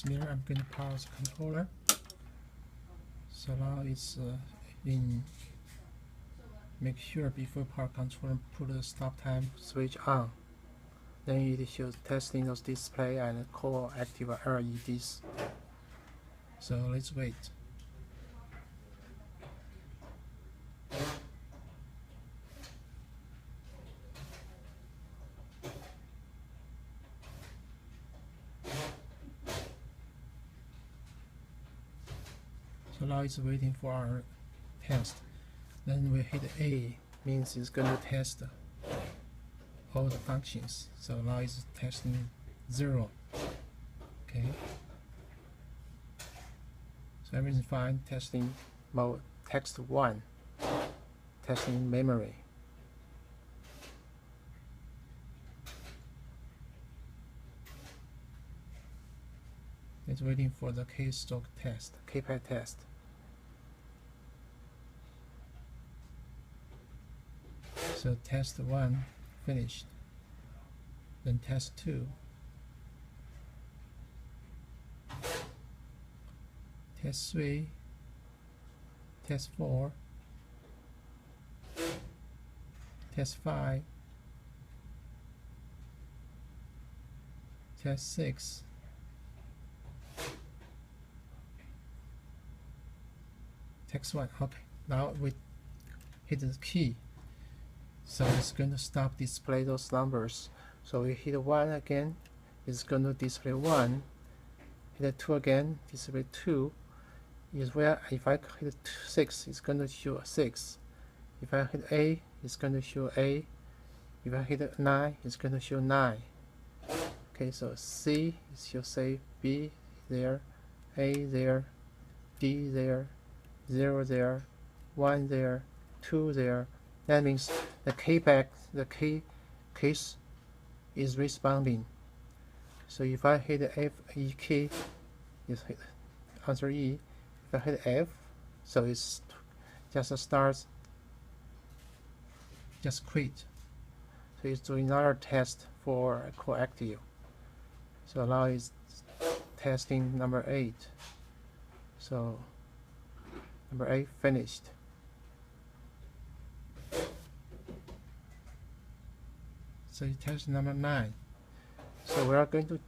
transmitter, I'm going to pause controller. So now it's in. Make sure before power controller put the stop time switch on. Then it shows testing those display and call active LEDs. So let's wait. So now it's waiting for our test. Then we hit A, means it's going to test all the functions. So now it's testing 0. Okay. So everything's fine. Testing mode, text 1. Testing memory. It's waiting for the keystroke test, keypad test. So test 1 finished. Then test 2. Test 3. Test 4. Test 5. Test 6. Text 1. Okay, now we hit the key. So it's going to stop display those numbers. So we hit 1 again, it's going to display 1. Hit 2 again, display 2. Is where if I hit 6, it's going to show 6. If I hit A, it's going to show A. If I hit 9, it's going to show 9. Okay, so C is should say B there, A there, D there, 0 there, 1 there, 2 there. That means the case is responding. So if I hit F E key, it's hit answer E. If I hit F, so it's just starts, just quit. So it's doing another test for coactive. So now it's testing number 8. So number 8 finished. So you test number 9. So we are going to